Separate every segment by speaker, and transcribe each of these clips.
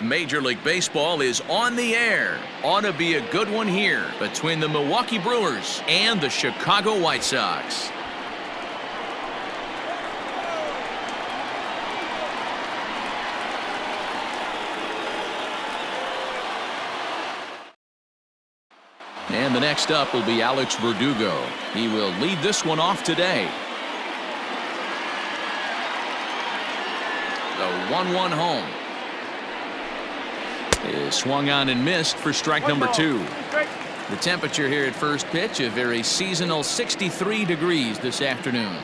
Speaker 1: Major League Baseball is on the air. Ought to be a good one here between the Milwaukee Brewers and the Chicago White Sox. And the next up will be Alex Verdugo. He will lead this one off today. The 1-1 home is swung on and missed for strike number 2. The temperature here at first pitch, a very seasonal 63 degrees this afternoon.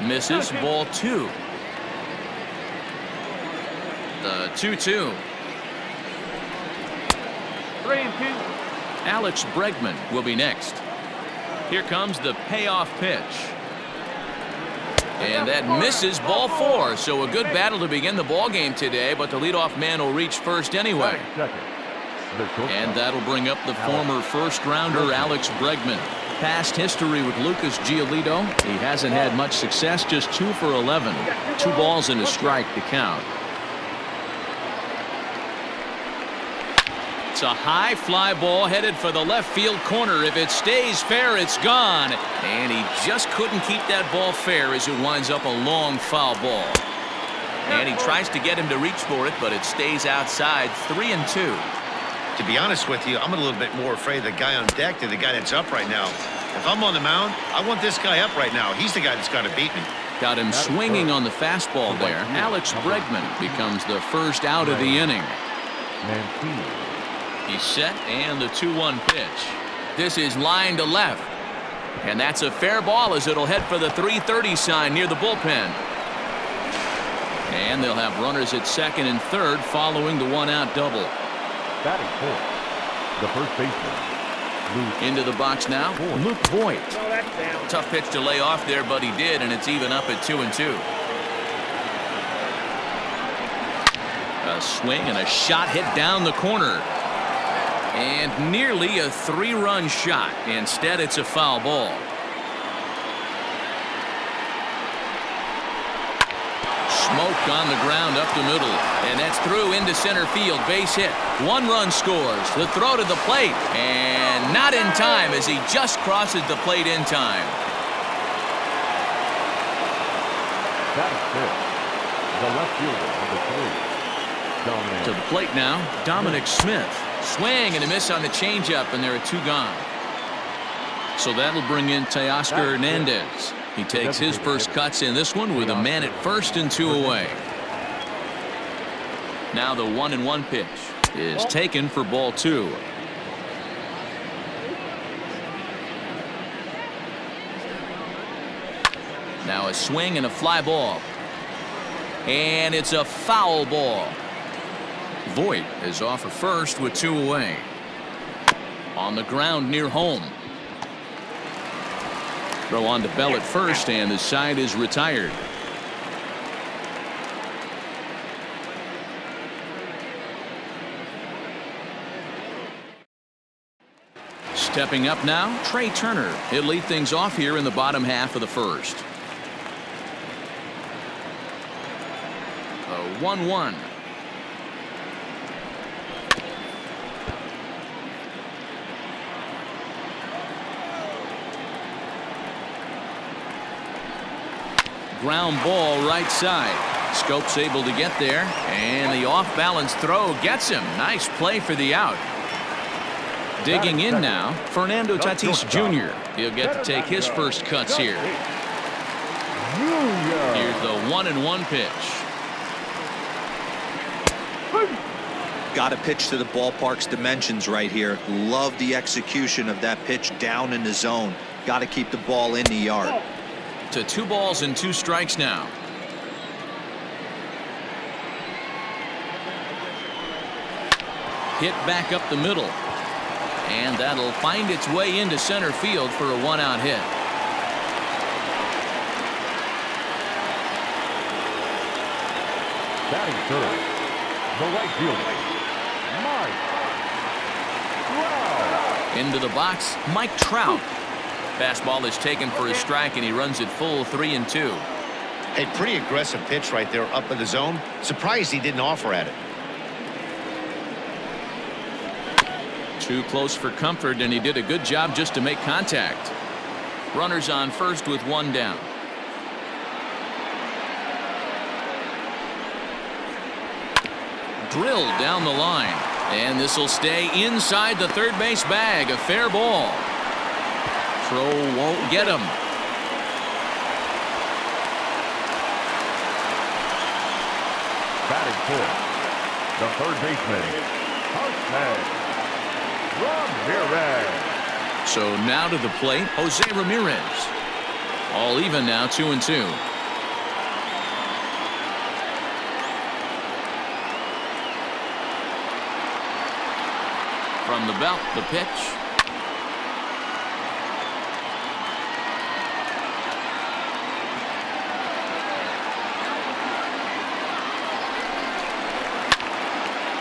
Speaker 1: Misses, ball 2. The 2-2.
Speaker 2: 3-2.
Speaker 1: Alex Bregman will be next. Here comes the payoff pitch. And that misses, ball 4. So a good battle to begin the ball game today, but the leadoff man will reach first anyway. And that'll bring up the former first-rounder Alex Bregman. Past history with Lucas Giolito. He hasn't had much success, just 2 for 11. 2 balls and a strike to count. It's a high fly ball headed for the left field corner. If it stays fair, it's gone. And he just couldn't keep that ball fair as it winds up a long foul ball. And he tries to get him to reach for it, but it stays outside. 3-2.
Speaker 3: To be honest with you, I'm a little bit more afraid of the guy on deck than the guy that's up right now. If I'm on the mound, I want this guy up right now. He's the guy that's got to beat me.
Speaker 1: Got him swinging on the fastball there. Alex Bregman becomes the first out of the inning. He's set, and the 2-1 pitch. This is line to left. And that's a fair ball as it'll head for the 3:30 sign near the bullpen. And they'll have runners at second and third following the 1-out double.
Speaker 2: Batting fourth, the first baseman.
Speaker 1: Into the box now, Luke Voigt. Tough pitch to lay off there, but he did, and it's even up at 2-2. A swing and a shot hit down the corner. And nearly a 3-run shot. Instead, it's a foul ball. Smoke on the ground up the middle. And that's through into center field. Base hit. 1 run scores. The throw to the plate. And not in time as he just crosses the plate in time.
Speaker 2: That is fifth. The left fielder, number 3.
Speaker 1: To the plate now, Dominic Smith. Swing and a miss on the changeup, and there are 2 gone. So that'll bring in Teoscar Hernandez. He takes his first cuts in this one with a man at first and 2 away. Now the 1-1 pitch is taken for ball 2. Now a swing and a fly ball. And it's a foul ball. Voigt is off at first with 2 away. On the ground near home. Throw on to Bell at first, and the side is retired. Stepping up now, Trey Turner. He'll lead things off here in the bottom half of the first. A 1-1. Ground ball right side. Scope's able to get there, and the off-balance throw gets him. Nice play for the out. Digging in now, Fernando Tatis Jr. He'll get to take his first cuts here. Here's the 1-1 pitch.
Speaker 4: Got to pitch to the ballpark's dimensions right here. Love the execution of that pitch down in the zone. Got to keep the ball in the yard.
Speaker 1: To 2 balls and 2 strikes now. Hit back up the middle. And that'll find its way into center field for a 1-out hit.
Speaker 2: Batting third, the right fielder, Mike Trout.
Speaker 1: Into the box, Mike Trout. Fastball is taken for a strike, and he runs it full 3-2.
Speaker 3: Hey, pretty aggressive pitch right there up in the zone. Surprised he didn't offer at it.
Speaker 1: Too close for comfort, and he did a good job just to make contact. Runners on first with one down. Drilled down the line, and this will stay inside the third base bag. A fair ball. Throw won't get him.
Speaker 2: Batting fourth, the third baseman, Ramirez.
Speaker 1: So now to the plate, Jose Ramirez. All even now, 2-2. From the belt, the pitch.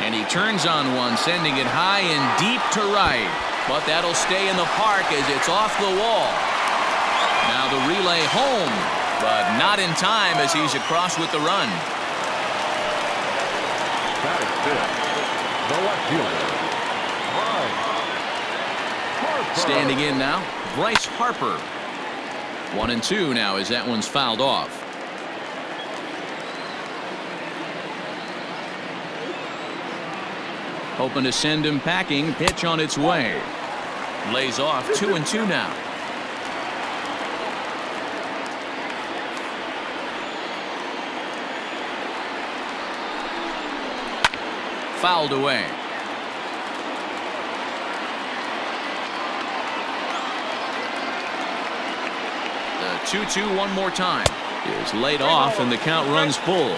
Speaker 1: And he turns on one, sending it high and deep to right. But that'll stay in the park as it's off the wall. Now the relay home, but not in time as he's across with the run.
Speaker 2: Batting fifth, the left fielder, Harper.
Speaker 1: Standing in now, Bryce Harper. 1-2 now as that one's fouled off. Hoping to send him packing. Pitch on its way. Lays off. 2-2 now. Fouled away. The 2-2 one more time is laid off, and the count runs full.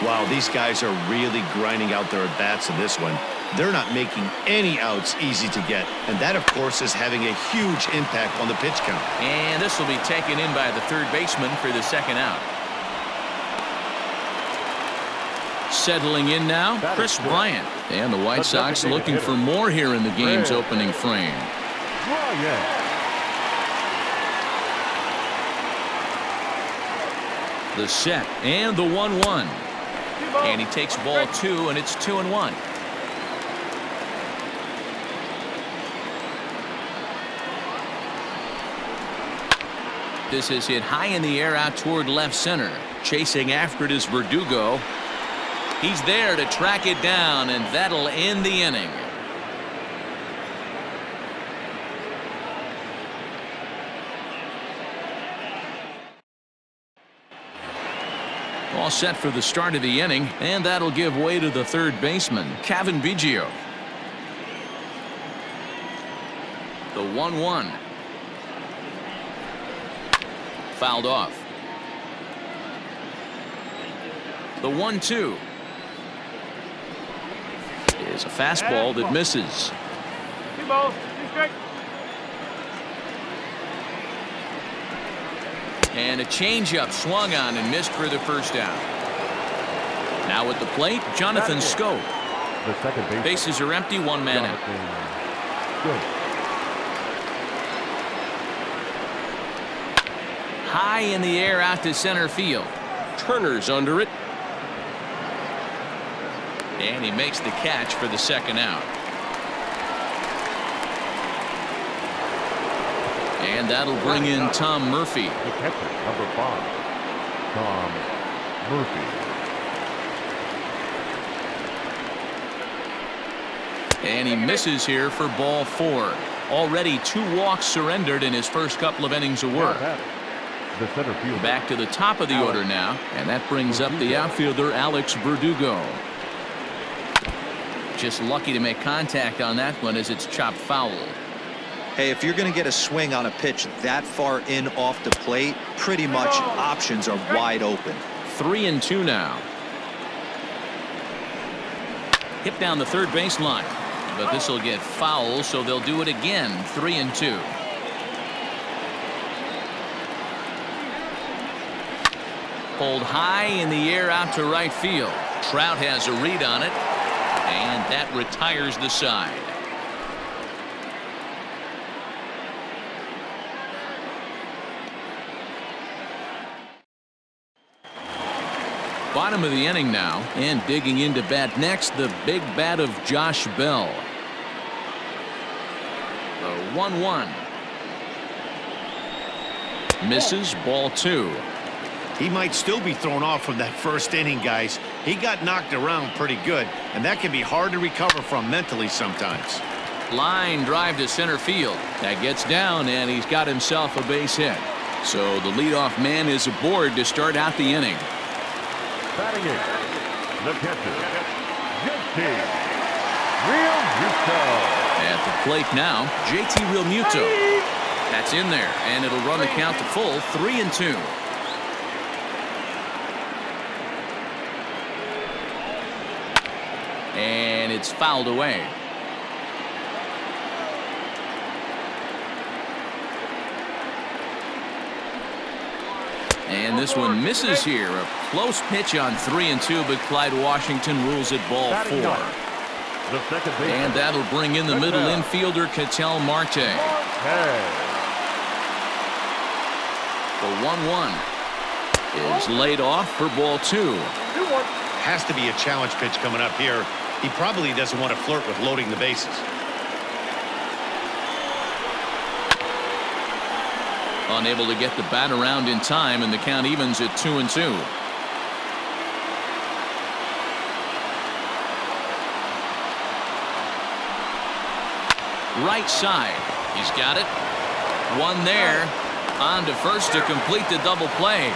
Speaker 3: Wow, these guys are really grinding out their at-bats in this one. They're not making any outs easy to get, and that, of course, is having a huge impact on the pitch count.
Speaker 1: And this will be taken in by the third baseman for the second out. Settling in now, Chris Bryant. And the White Sox looking for more here in the game's opening frame. The set and the 1-1. And he takes ball 2, and it's 2-1. This is hit high in the air out toward left center. Chasing after it is Verdugo. He's there to track it down, and that'll end the inning. All set for the start of the inning, and that'll give way to the third baseman, Cavan Biggio. The 1-1. Fouled off. The 1-2 is a fastball that misses. And a changeup swung on and missed for the first out. Now at the plate, Jonathan Scope.
Speaker 2: The second baseman.
Speaker 1: Bases are empty, one man out. High in the air out to center field. Turner's under it. And he makes the catch for the second out. And that'll bring in Tom Murphy.
Speaker 2: The catcher, number 5, Tom Murphy.
Speaker 1: And he misses here for ball 4. Already 2 walks surrendered in his first couple of innings of work.
Speaker 2: The center fielder.
Speaker 1: Back to the top of the order now, and that brings up the outfielder Alex Verdugo. Just lucky to make contact on that one as it's chopped foul.
Speaker 4: Hey, if you're going to get a swing on a pitch that far in off the plate, pretty much options are wide open.
Speaker 1: 3-2 now. Hit down the third baseline, but this will get foul, so they'll do it again. 3-2. Pulled high in the air out to right field. Trout has a read on it, and that retires the side. Bottom of the inning now, and digging into bat next, the big bat of Josh Bell. 1-1. Misses, ball 2.
Speaker 3: He might still be thrown off from that first inning, guys. He got knocked around pretty good, and that can be hard to recover from mentally sometimes.
Speaker 1: Line drive to center field. That gets down, and he's got himself a base hit. So the leadoff man is aboard to start out the inning.
Speaker 2: Batting it, the catcher, Giolito.
Speaker 1: At the plate now, JT Realmuto. That's in there, and it'll run the count to full 3-2. And it's fouled away. And this one misses here. A close pitch on 3-2, but Clyde Washington rules it ball 4. And that'll bring in the middle infielder, Ketel Marte. The 1-1 is laid off for ball 2.
Speaker 3: Has to be a challenge pitch coming up here. He probably doesn't want to flirt with loading the bases.
Speaker 1: Unable to get the bat around in time, and the count evens at 2-2. Right side. He's got it. One there. On to first to complete the double play.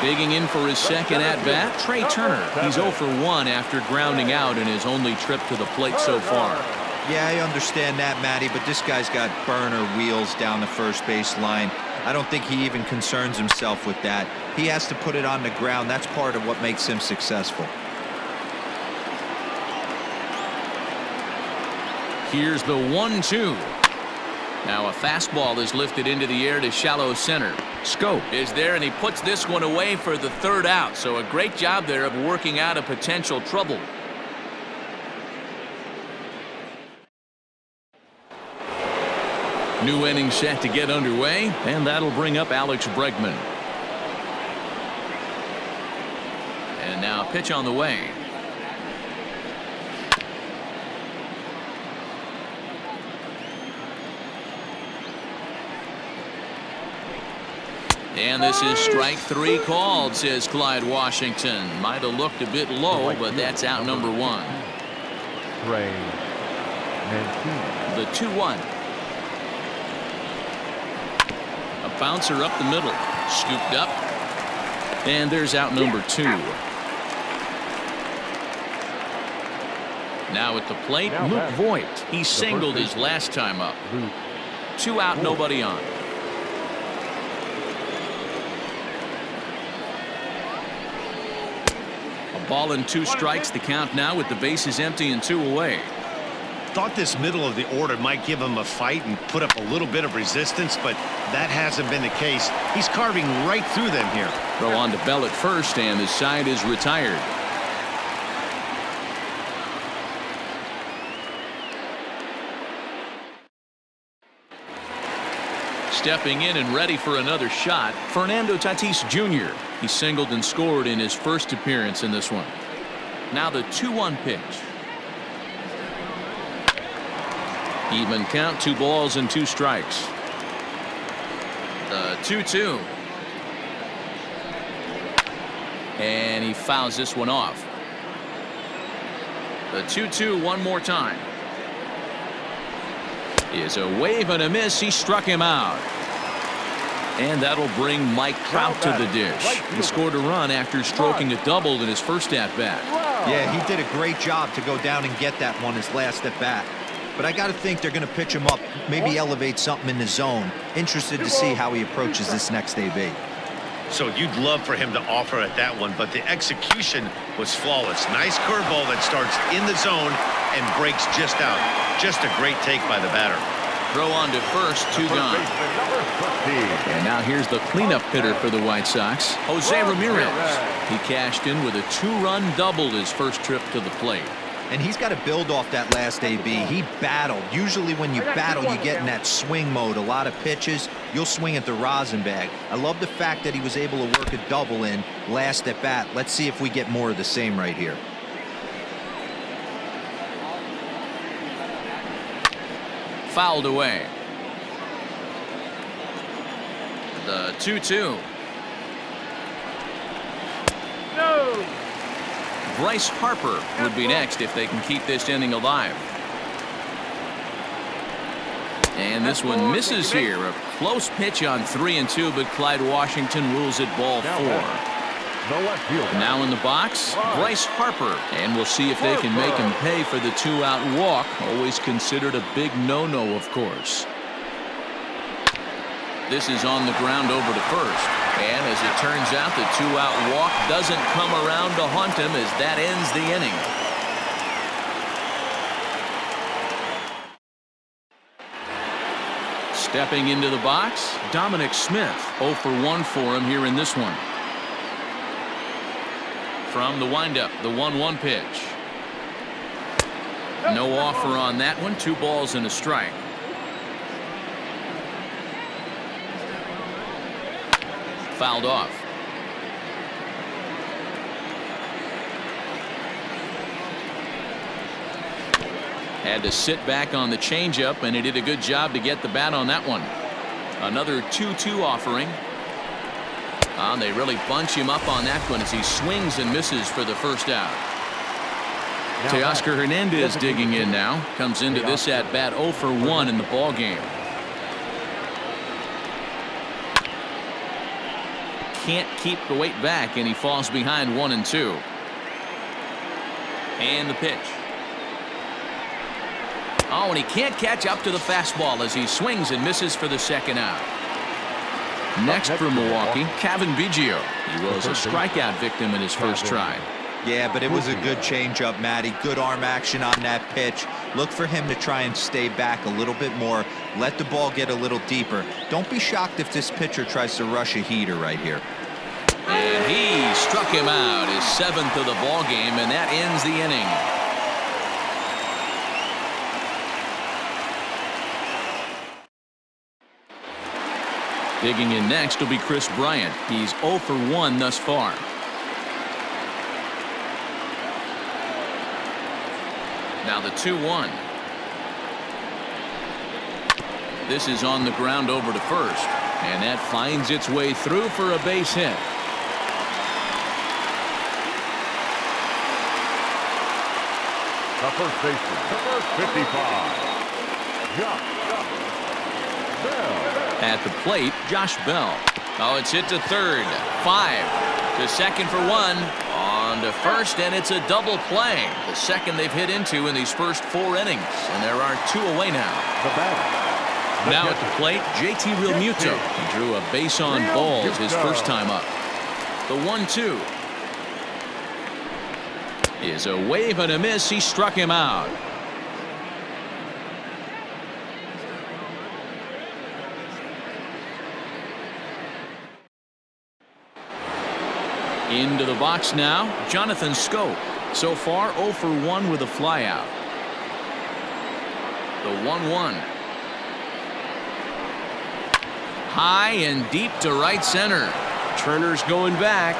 Speaker 1: Digging in for his second at-bat, Trey Turner. He's 0 for 1 after grounding out in his only trip to the plate so far.
Speaker 4: Yeah, I understand that, Matty, but this guy's got burner wheels down the first base line. I don't think he even concerns himself with that. He has to put it on the ground. That's part of what makes him successful.
Speaker 1: Here's the 1-2. Now a fastball is lifted into the air to shallow center. Scope is there, and he puts this one away for the third out. So a great job there of working out a potential trouble. New inning set to get underway, and that'll bring up Alex Bregman. And now a pitch on the way. And this is strike 3 called, says Clyde Washington. Might have looked a bit low, but that's out number 1. The 2-1. A bouncer up the middle. Scooped up. And there's out number 2. Now at the plate, Luke Voigt. He singled his last time up. 2 out, nobody on. Ball and 2 strikes, the count now with the bases empty and 2 away.
Speaker 3: Thought this middle of the order might give him a fight and put up a little bit of resistance, but that hasn't been the case. He's carving right through them here.
Speaker 1: Throw on to Bell at first, and the side is retired. Stepping in and ready for another shot, Fernando Tatis Jr. He singled and scored in his first appearance in this one. Now the 2-1 pitch. Even count, 2 balls and 2 strikes. The 2-2. And he fouls this one off. The 2-2 one more time. Is a wave and a miss. He struck him out. And that'll bring Mike Trout to the dish. He scored a run after stroking a double in his first at-bat.
Speaker 4: Yeah, he did a great job to go down and get that one his last at-bat. But I got to think they're going to pitch him up, maybe elevate something in the zone. Interested to see how he approaches this next AB.
Speaker 3: So you'd love for him to offer at that one, but the execution was flawless. Nice curveball that starts in the zone and breaks just out. Just a great take by the batter.
Speaker 1: Throw on to first, 2 gone. And now here's the cleanup hitter for the White Sox, Jose Ramirez. He cashed in with a 2-run double his first trip to the plate.
Speaker 4: And he's got to build off that last AB. He battled. Usually when you battle, you get in that swing mode. A lot of pitches, you'll swing at the rosin bag. I love the fact that he was able to work a double in last at bat. Let's see if we get more of the same right here.
Speaker 1: Fouled away. The 2-2.
Speaker 2: No.
Speaker 1: Bryce Harper would be next if they can keep this inning alive. And this one misses here. A close pitch on 3-2, but Clyde Washington rules it ball 4. Now in the box, Bryce Harper. And we'll see if they can make him pay for the 2-out walk. Always considered a big no-no, of course. This is on the ground over to first. And as it turns out, the 2-out walk doesn't come around to haunt him as that ends the inning. Stepping into the box, Dominic Smith. 0 for 1 for him here in this one. From the windup, the 1-1 pitch. No offer on that one. 2 balls and a strike. Fouled off. Had to sit back on the changeup, and he did a good job to get the bat on that one. Another 2-2 offering. They really bunch him up on that one as he swings and misses for the first out. Teoscar Hernandez digging in now. Comes into this at bat 0 for 1 in the ball game. Can't keep the weight back, and he falls behind 1-2. And the pitch. Oh, and he can't catch up to the fastball as he swings and misses for the second out. Next for Milwaukee, Kevin Biggio. He was a strikeout victim in his first try.
Speaker 4: Yeah, but it was a good changeup, Matty. Good arm action on that pitch. Look for him to try and stay back a little bit more. Let the ball get a little deeper. Don't be shocked if this pitcher tries to rush a heater right here.
Speaker 1: And he struck him out, his 7th of the ball game, and that ends the inning. Digging in next will be Chris Bryant. He's 0 for 1 thus far. Now the 2-1. This is on the ground over to first, and that finds its way through for a base hit.
Speaker 2: The first baseman, number 55, Josh Bell.
Speaker 1: At the plate, Josh Bell. Oh, it's hit to third. 5 to second for 1. On to first, and it's a double play. The second they've hit into in these first 4 innings, and there are 2 away now.
Speaker 2: The batter.
Speaker 1: Now at the plate, JT Realmuto. He drew a base on balls his first time up. The 1-2 is a wave and a miss. He struck him out. Into the box now, Jonathan Scope. So far 0 for 1 with a flyout. The 1-1. High and deep to right center. Turner's going back.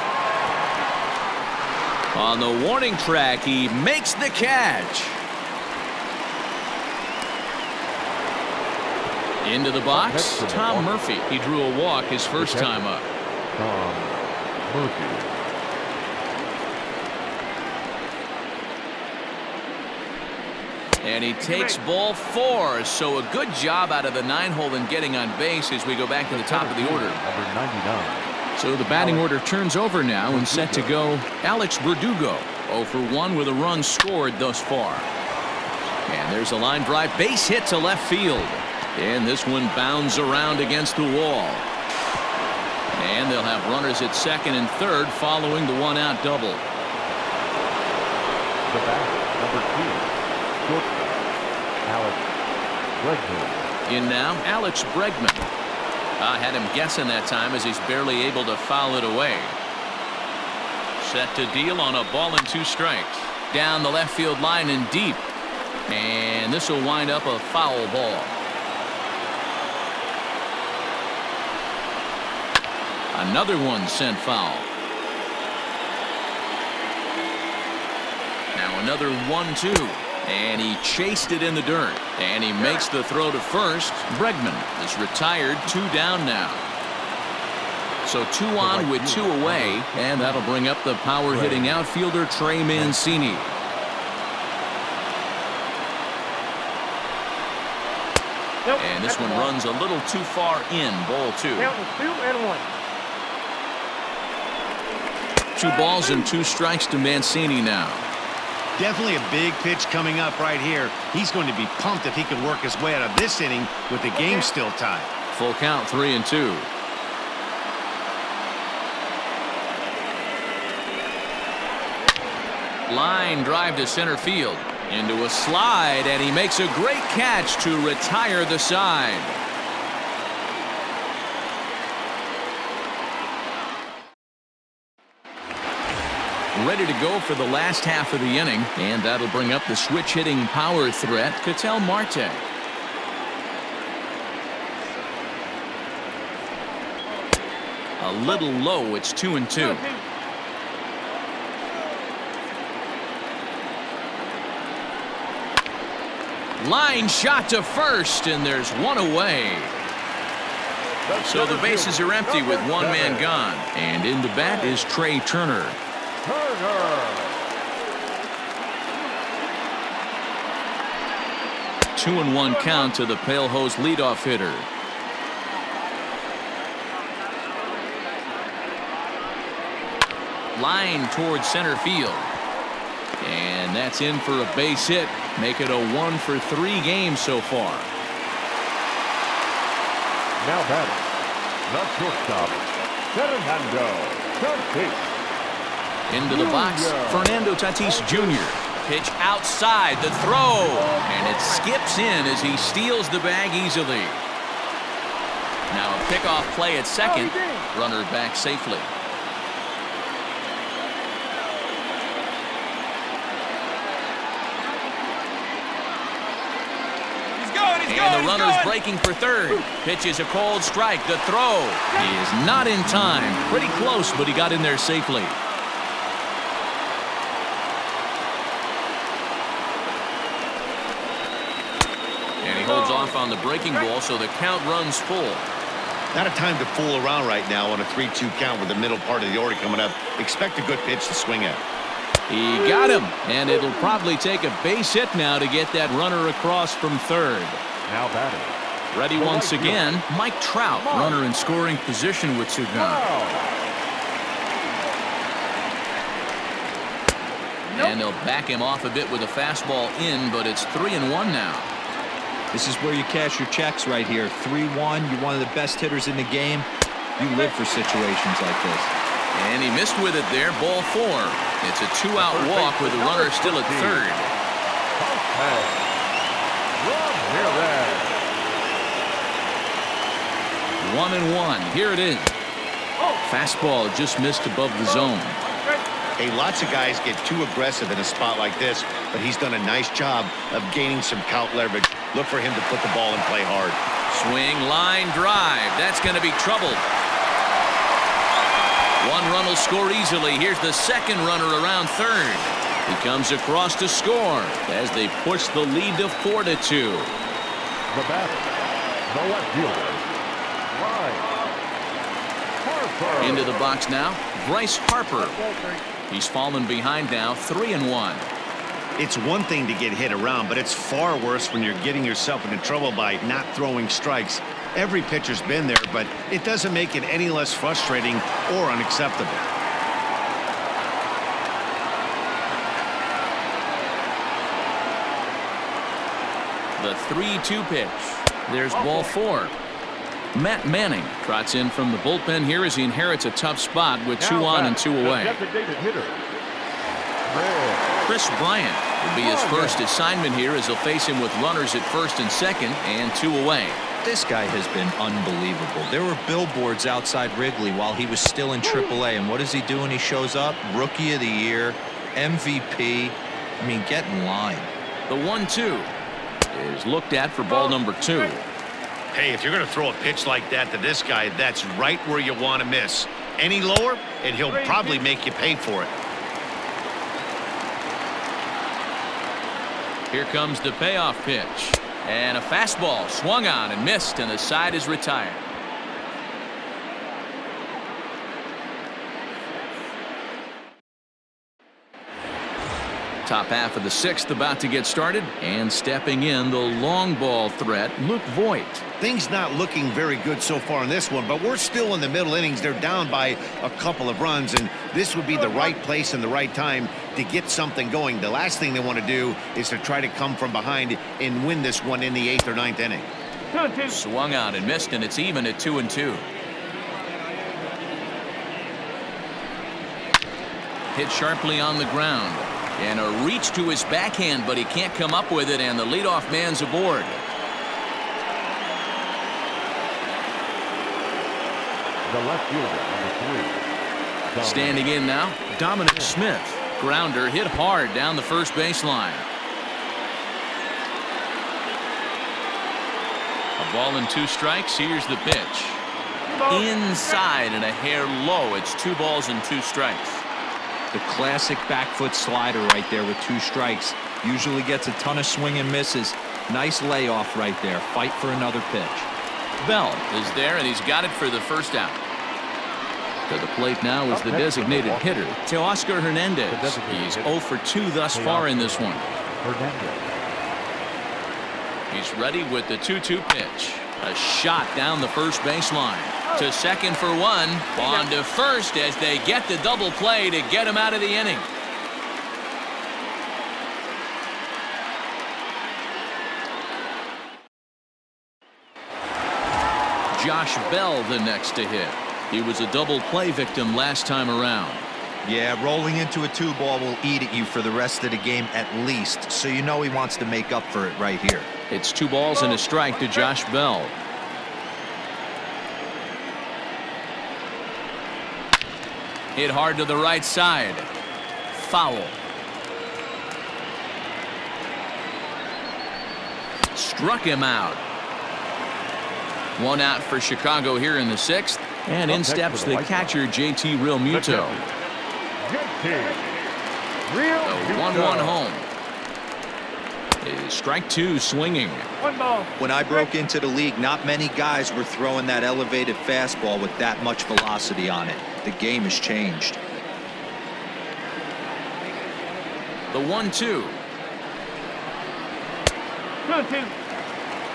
Speaker 1: On the warning track, he makes the catch. Into the box, Tom Murphy. He drew a walk his first time up.
Speaker 2: Tom Murphy.
Speaker 1: And he takes ball 4, so a good job out of the 9-hole in getting on base as we go back to the top of the order.
Speaker 2: Number 99.
Speaker 1: So the batting order turns over now and set to go Alex Verdugo. 0 for 1 with a run scored thus far. And there's a line drive base hit to left field. And this one bounds around against the wall. And they'll have runners at second and third following the 1-out double.
Speaker 2: The batter, number 2. Alex Bregman.
Speaker 1: In now, Alex Bregman. I had him guessing that time as he's barely able to foul it away. Set to deal on a ball and 2 strikes. Down the left field line and deep. And this will wind up a foul ball. Another one sent foul. Now another 1-2. And he chased it in the dirt. And he makes the throw to first. Bregman is retired. 2 down now. So 2 on with 2 away. And that'll bring up the power hitting outfielder Trey Mancini. And this one runs a little too far in. Ball 2.
Speaker 2: 2 and 1.
Speaker 1: 2 balls and 2 strikes to Mancini now.
Speaker 3: Definitely a big pitch coming up right here. He's going to be pumped if he can work his way out of this inning with the game still tied.
Speaker 1: Full count, 3 and 2. Line drive to center field. Into a slide, and he makes a great catch to retire the side. Ready to go for the last half of the inning, and that'll bring up the switch-hitting power threat, Ketel Marte. A little low, it's 2 and 2. Line shot to first, and there's 1 away. So the bases are empty with 1 man gone. And in the bat is Trey Turner. 2 and 1 count to the Pale Hose leadoff hitter. Line towards center field. And that's in for a base hit. Make it a 1-for-3 game so far.
Speaker 2: Now batting, the shortstop, Fernando Tatis.
Speaker 1: Into the box, Fernando Tatis Jr. Pitch outside, the throw, and it skips in as he steals the bag easily. Now a pickoff play at second. Runner back safely. And the runner's breaking for third. Pitch is a cold strike. The throw is not in time. Pretty close, but he got in there safely. And he holds off on the breaking ball, so the count runs full.
Speaker 3: Not a time to fool around right now on a 3-2 count with the middle part of the order coming up. Expect a good pitch to swing at.
Speaker 1: He got him, and it'll probably take a base hit now to get that runner across from third.
Speaker 2: Now batting.
Speaker 1: Ready once again, Mike Trout, runner in scoring position with 2 gone. And they'll back him off a bit with a fastball in, but it's 3 and 1 now.
Speaker 4: This is where you cash your checks right here. 3-1. You're one of the best hitters in the game. You live for situations like this.
Speaker 1: And he missed with it there. Ball 4. It's a 2-out walk with the runner still at third. 1-1. Here it is. Fastball just missed above the zone.
Speaker 3: Hey, lots of guys get too aggressive in a spot like this, but he's done a nice job of gaining some count leverage. Look for him to put the ball in play hard.
Speaker 1: Swing, line, drive. That's going to be trouble. 1 run will score easily. Here's the second runner around third. He comes across to score as they push the lead to 4-2.
Speaker 2: The batter, the left fielder, Harper.
Speaker 1: Into the box now, Bryce Harper. He's fallen behind now, 3-1.
Speaker 3: It's one thing to get hit around, but it's far worse when you're getting yourself into trouble by not throwing strikes. Every pitcher's been there, but it doesn't make it any less frustrating or unacceptable.
Speaker 1: The 3-2 pitch. There's ball 4. Matt Manning trots in from the bullpen here as he inherits a tough spot with 2 on and 2 away. Chris Bryant will be his first assignment here as he'll face him with runners at first and second and 2 away.
Speaker 4: This guy has been unbelievable. There were billboards outside Wrigley while he was still in AAA, and what does he do when he shows up? Rookie of the Year, MVP. I mean, get in line.
Speaker 1: The 1-2 is looked at for ball number 2.
Speaker 3: Hey, if you're going to throw a pitch like that to this guy, that's right where you want to miss. Any lower, and he'll probably make you pay for it.
Speaker 1: Here comes the payoff pitch. And a fastball swung on and missed, and the side is retired. Top half of the sixth about to get started, and stepping in the long ball threat, Luke Voigt.
Speaker 3: Things not looking very good so far in this one, but we're still in the middle innings. They're down by a couple of runs, and this would be the right place and the right time to get something going. The last thing they want to do is to try to come from behind and win this one in the 8th or 9th inning.
Speaker 1: Swung on and missed, and it's even at 2-2. Hit sharply on the ground. And a reach to his backhand, but he can't come up with it, and the leadoff man's aboard.
Speaker 2: The left fielder, number 3.
Speaker 1: Standing in now, Dominic Smith. Grounder hit hard down the first baseline. A ball and 2 strikes. Here's the pitch. Inside and a hair low. It's 2 balls and 2 strikes.
Speaker 4: The classic back foot slider right there with 2 strikes. Usually gets a ton of swing and misses. Nice layoff right there. Fight for another pitch.
Speaker 1: Bell is there, and he's got it for the first out. To the plate now is the designated hitter, Teoscar Hernandez. He's 0 for 2 thus far in this one. He's ready with the 2-2 pitch. A shot down the first baseline. To second for 1. On to first as they get the double play to get him out of the inning. Josh Bell the next to hit. He was a double play victim last time around.
Speaker 4: Yeah, rolling into a 2-ball will eat at you for the rest of the game at least, so you know he wants to make up for it right here.
Speaker 1: It's 2 balls and a strike to Josh Bell. Hit hard to the right side. Foul. Struck him out. 1 out for Chicago here in the 6th. And in steps the catcher, JT Realmuto. The 1-1 home. Is strike 2 swinging.
Speaker 4: When I broke into the league, not many guys were throwing that elevated fastball with that much velocity on it. The game has changed.
Speaker 1: The 1-2.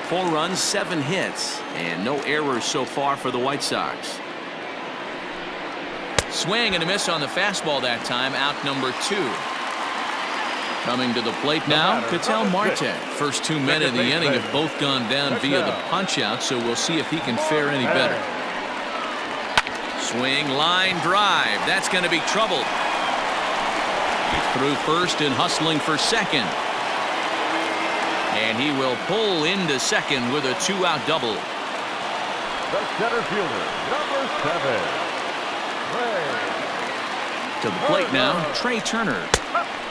Speaker 1: 4 runs, 7 hits, and no errors so far for the White Sox. Swing and a miss on the fastball that time. Out number 2. Coming to the plate now, Ketel Marte. First 2 men in the inning have both gone down via the punch-out, so we'll see if he can fare any better. Swing, line drive. That's going to be trouble. He's through first and hustling for second. And he will pull into second with a 2-out double.
Speaker 2: The center fielder, number 7.
Speaker 1: To the plate now, Trey Turner.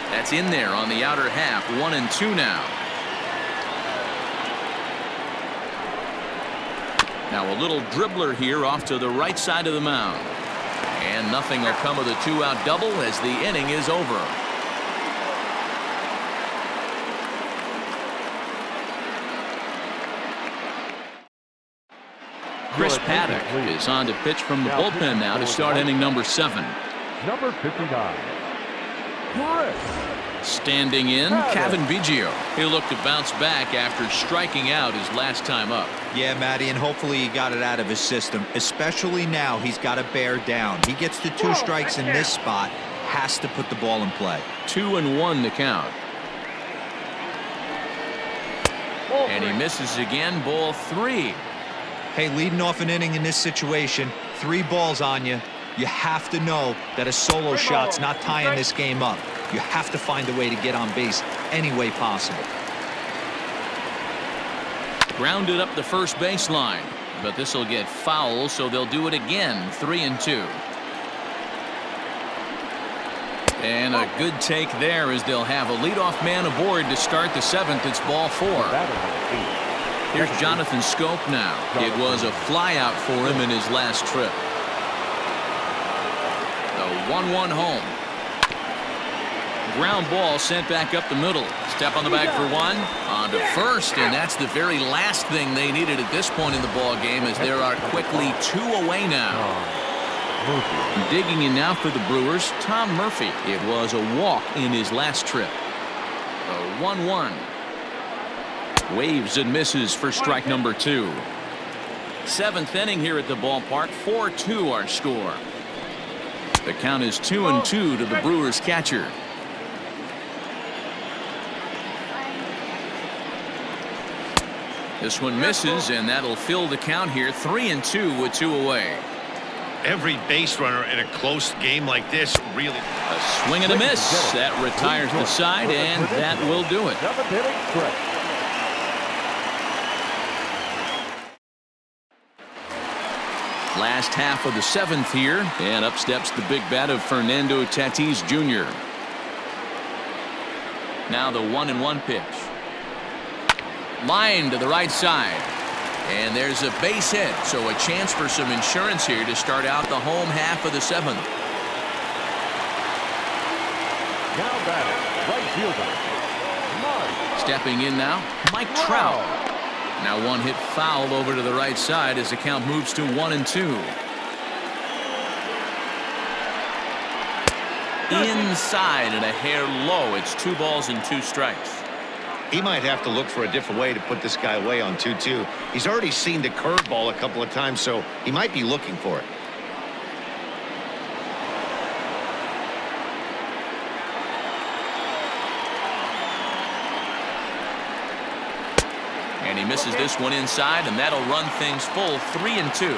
Speaker 1: That's in there on the outer half. 1-2 now. Now a little dribbler here off to the right side of the mound. And nothing will come of the 2-out double as the inning is over. Chris Paddock is on to pitch from the bullpen now to start inning number 7.
Speaker 2: Number 59.
Speaker 1: Standing in, Kevin Biggio. He'll look to bounce back after striking out his last time up.
Speaker 4: Yeah, Matty, and hopefully he got it out of his system. Especially now, he's got to bear down. He gets the 2 strikes in this spot, has to put the ball in play.
Speaker 1: 2-1 to count. And he misses again, ball 3.
Speaker 4: Hey, leading off an inning in this situation, 3 balls on you. You have to know that a solo shot's not tying this game up. You have to find a way to get on base any way possible.
Speaker 1: Grounded up the first baseline, but this will get foul, so they'll do it again. 3-2. And a good take there as they'll have a leadoff man aboard to start the 7th. It's ball 4. Here's Jonathan Scope now. It was a flyout for him in his last trip. The 1-1 home. Ground ball sent back up the middle. Step on the bag for one. On to first, and that's the very last thing they needed at this point in the ball game, as there are quickly 2 away now. Digging in now for the Brewers, Tom Murphy. It was a walk in his last trip. The 1-1. Waves and misses for strike number 2. 7th inning here at the ballpark. 4-2 our score. The count is 2-2 to the Brewers catcher. This one misses, and that'll fill the count here. 3-2 with 2 away.
Speaker 3: Every base runner in a close game like this really.
Speaker 1: A swing and a miss. That retires the side, and that will do it. Last half of the 7th here, and up steps the big bat of Fernando Tatis Jr. Now the 1-1 pitch. Line to the right side. And there's a base hit, so a chance for some insurance here to start out the home half of the 7th.
Speaker 2: Now batting, right fielder,
Speaker 1: Stepping in now, Mike Trout. Now one hit foul over to the right side as the count moves to 1-2. Inside and a hair low. It's 2 balls and 2 strikes.
Speaker 3: He might have to look for a different way to put this guy away on 2-2. He's already seen the curveball a couple of times, so he might be looking for it.
Speaker 1: And he misses this one inside, and that'll run things full. 3-2.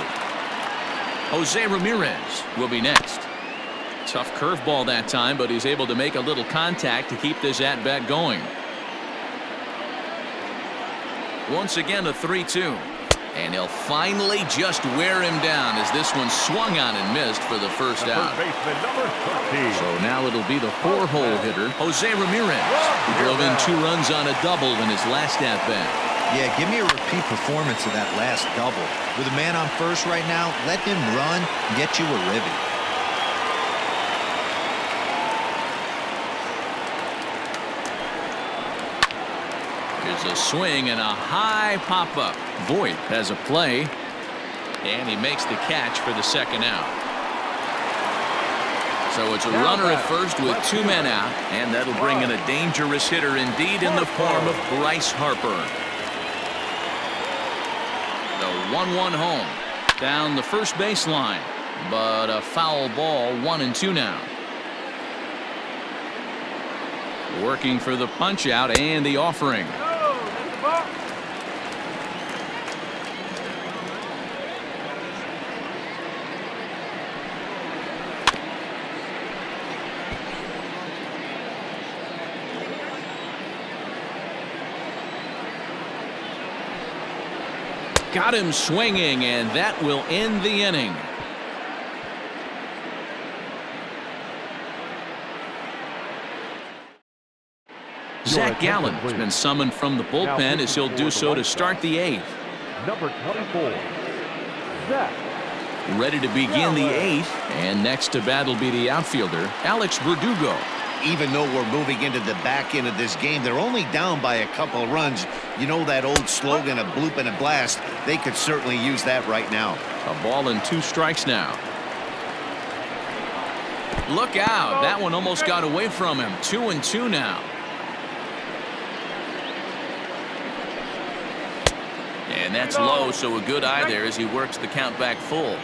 Speaker 1: Jose Ramirez will be next. Tough curveball that time, but he's able to make a little contact to keep this at-bat going. Once again a 3-2. And he'll finally just wear him down as this one swung on and missed for the first out. So now it'll be the 4-hole hitter, Jose Ramirez, who drove in 2 runs on a double in his last at-bat.
Speaker 4: Yeah, give me a repeat performance of that last double. With a man on first right now, let him run and get you a ribby.
Speaker 1: Here's a swing and a high pop-up. Voit has a play, and he makes the catch for the second out. So it's a runner at first with 2 men out, and that'll bring in a dangerous hitter indeed in the form of Bryce Harper. The 1-1 home. Down the first baseline, but a foul ball. 1-2 now. Working for the punch out and the offering. Got him swinging, and that will end the inning. Zach Gallen has been summoned from the bullpen as he'll do so to start the 8th.
Speaker 2: Number 24, Zach.
Speaker 1: Ready to begin the 8th, and next to bat will be the outfielder, Alex Verdugo.
Speaker 3: Even though we're moving into the back end of this game, they're only down by a couple of runs. You know that old slogan, a bloop and a blast. They could certainly use that right now.
Speaker 1: A ball and 2 strikes now. Look out. That one almost got away from him. 2-2 now. And that's low, so a good eye there as he works the count back full.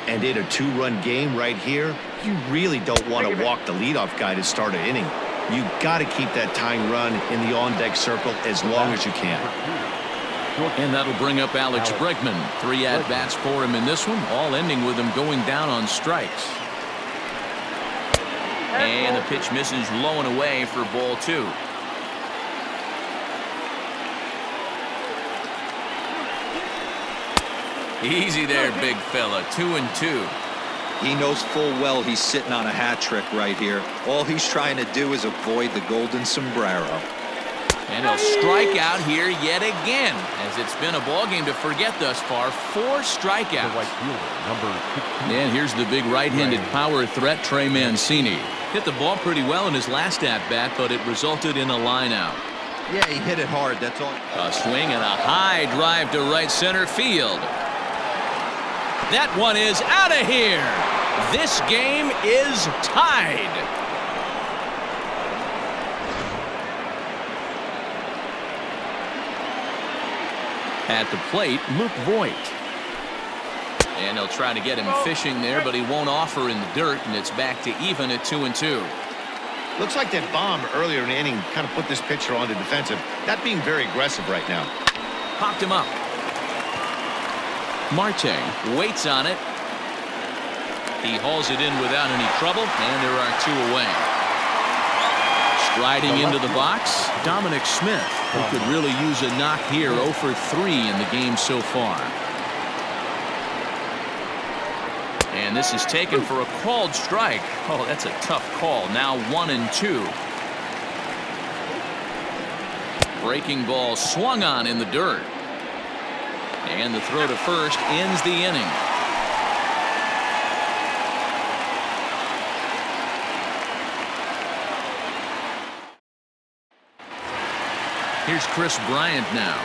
Speaker 3: And in a 2-run game right here, you really don't want to walk the leadoff guy to start an inning. You got to keep that tying run in the on-deck circle as long as you can.
Speaker 1: And that'll bring up Alex Bregman. 3 at-bats for him in this one, all ending with him going down on strikes. And the pitch misses low and away for ball 2. Easy there, big fella. 2-2.
Speaker 4: He knows full well he's sitting on a hat trick right here. All he's trying to do is avoid the golden sombrero.
Speaker 1: And he'll strike out here yet again, as it's been a ball game to forget thus far. 4 strikeouts.
Speaker 2: Number 16.
Speaker 1: And here's the big right-handed power threat, Trey Mancini. Hit the ball pretty well in his last at-bat, but it resulted in a line out.
Speaker 4: Yeah, he hit it hard, that's all.
Speaker 1: A swing and a high drive to right center field. That one is out of here. This game is tied. At the plate, Luke Voigt. And he'll try to get him fishing there, but he won't offer in the dirt, and it's back to even at 2-2.
Speaker 3: Looks like that bomb earlier in the inning kind of put this pitcher on the defensive. Not being very aggressive right now.
Speaker 1: Popped him up. Marte waits on it. He hauls it in without any trouble, and there are 2 away. Striding into the box, Dominic Smith, who could really use a knock here. 0 for 3 in the game so far. And this is taken for a called strike. Oh, that's a tough call. Now 1-2. Breaking ball swung on in the dirt. And the throw to first ends the inning. Here's Chris Bryant now.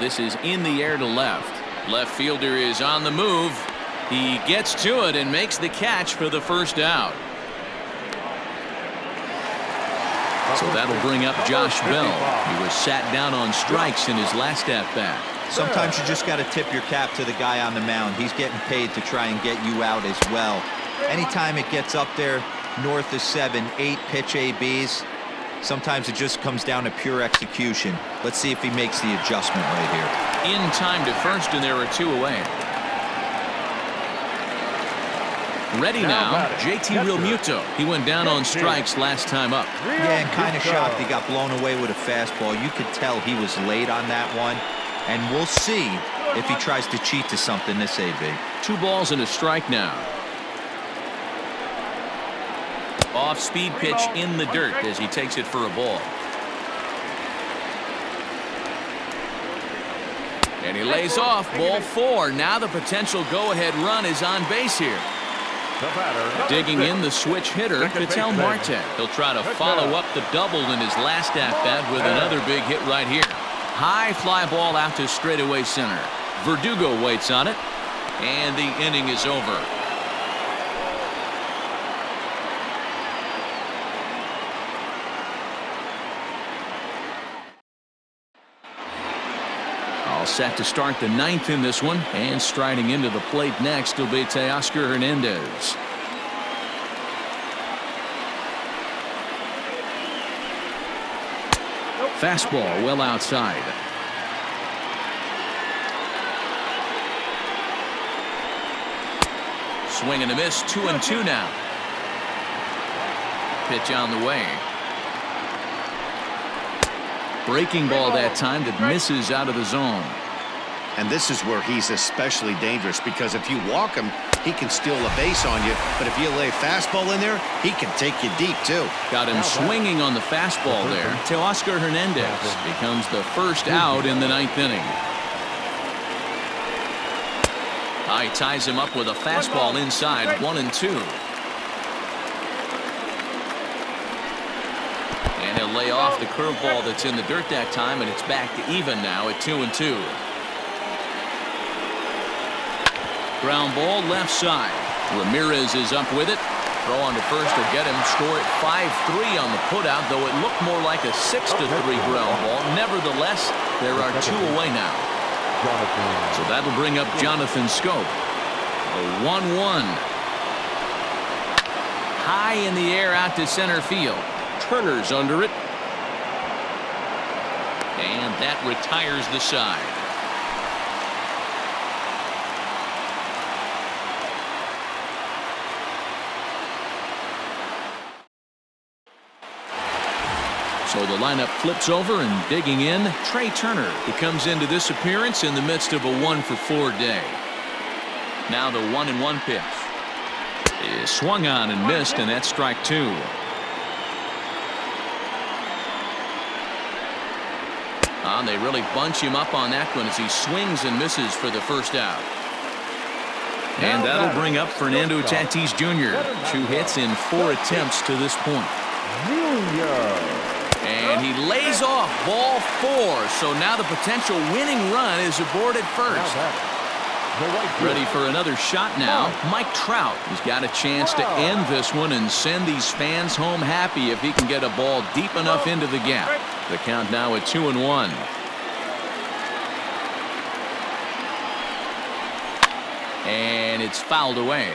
Speaker 1: This is in the air to left. Left fielder is on the move. He gets to it and makes the catch for the first out. So that'll bring up Josh Bell. He was sat down on strikes in his last at-bat.
Speaker 4: Sometimes you just got to tip your cap to the guy on the mound. He's getting paid to try and get you out as well. Anytime it gets up there north of 7, 8 pitch ABs, sometimes it just comes down to pure execution. Let's see if he makes the adjustment right here.
Speaker 1: In time to first, and there are 2 away. Ready now, JT Realmuto. He went down on strikes last time up.
Speaker 4: Yeah, and kind of shocked he got blown away with a fastball. You could tell he was late on that one. And we'll see if he tries to cheat to something this AB.
Speaker 1: 2 balls and a strike now. Off-speed pitch in the dirt as he takes it for a ball. And he lays off, ball 4. Now the potential go-ahead run is on base here. Digging in the switch hitter, Ketel Marte. He'll try to follow up the double in his last at-bat with another big hit right here. High fly ball out to straightaway center. Verdugo waits on it, and the inning is over. All set to start the 9th in this one, and striding into the plate next will be Teoscar Hernandez. Fastball well outside. Swing and a miss. 2-2 now. Pitch on the way. Breaking ball that time that misses out of the zone.
Speaker 3: And this is where he's especially dangerous, because if you walk him, he can steal a base on you. But if you lay a fastball in there, he can take you deep, too.
Speaker 1: Got him swinging on the fastball there. Teoscar Hernandez becomes the first out in the 9th inning. He ties him up with a fastball inside. 1-2. And he'll lay off the curveball that's in the dirt that time, and it's back to even now at 2-2. Ground ball left side. Ramirez is up with it. Throw on to first will get him. Score at 5-3 on the putout, though it looked more like a 6-3 ground ball. Nevertheless, there are 2 away now. So that'll bring up Jonathan Scope. A 1-1. High in the air out to center field. Turner's under it. And that retires the side. So the lineup flips over, and digging in, Trey Turner. He comes into this appearance in the midst of a 1-for-4 day. Now the 1-1 pitch is swung on and missed, and that's strike 2. They really bunch him up on that one as he swings and misses for the first out. And that'll bring up Fernando Tatis Jr. 2 hits in 4 attempts to this point. And he lays off ball 4. So now the potential winning run is aboard at first. Ready for another shot now. Mike Trout has got a chance to end this one and send these fans home happy if he can get a ball deep enough into the gap. The count now at 2-1. And it's fouled away.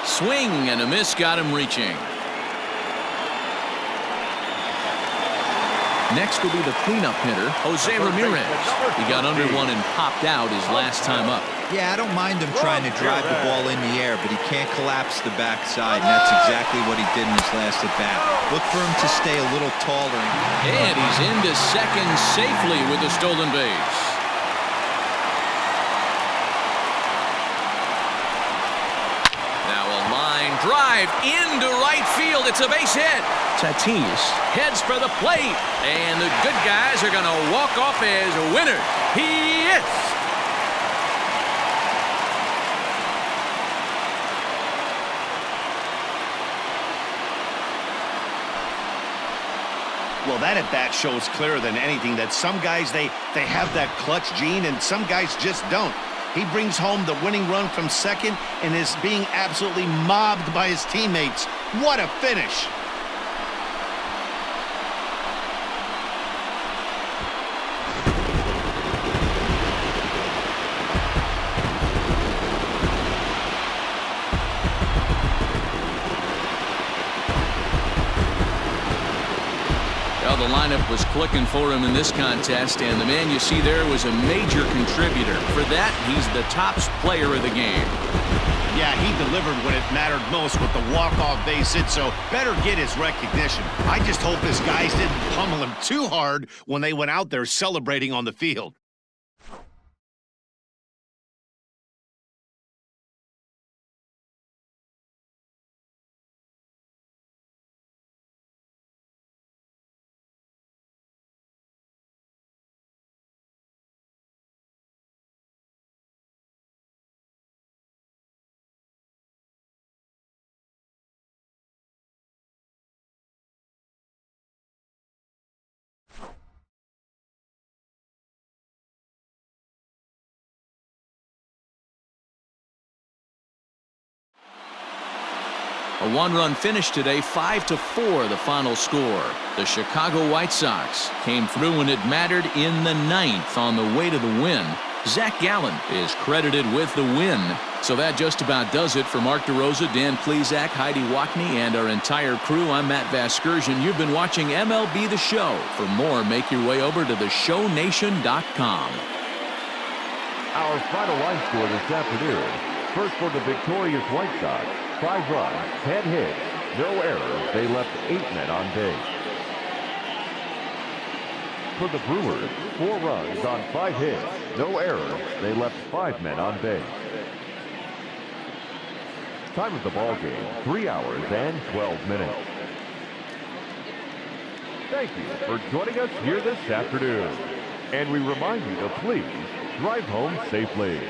Speaker 1: Swing and a miss got him reaching. Next will be the cleanup hitter, Jose Ramirez. He got under one and popped out his last time up.
Speaker 4: Yeah, I don't mind him trying to drive the ball in the air, but he can't collapse the backside, and that's exactly what he did in his last at bat. Look for him to stay a little taller.
Speaker 1: And he's into second safely with the stolen base. Now a line drive into right field. It's a base hit. Tatis heads for the plate, and the good guys are going to walk off as winners. He is.
Speaker 3: Well, that at bat shows clearer than anything that some guys, they have that clutch gene and some guys just don't. He brings home the winning run from second and is being absolutely mobbed by his teammates. What a finish.
Speaker 1: Well, the lineup was clicking for him in this contest, and the man you see there was a major contributor. For that, he's the top player of the game.
Speaker 3: Yeah, he delivered when it mattered most with the walk-off base hit, so better get his recognition. I just hope his guys didn't pummel him too hard when they went out there celebrating on the field.
Speaker 1: A 1-run finish today, 5-4 the final score. The Chicago White Sox came through when it mattered in the 9th on the way to the win. Zach Gallen is credited with the win. So that just about does it for Mark DeRosa, Dan Plesac, Heidi Wackney, and our entire crew. I'm Matt Vasgersian. You've been watching MLB The Show. For more, make your way over to theshownation.com.
Speaker 2: Our final line score this afternoon. First for the victorious White Sox. 5 runs, 10 hits, no errors. They left 8 men on base. For the Brewers, 4 runs on 5 hits, no errors. They left 5 men on base. Time of the ball game, 3 hours and 12 minutes. Thank you for joining us here this afternoon. And we remind you to please drive home safely.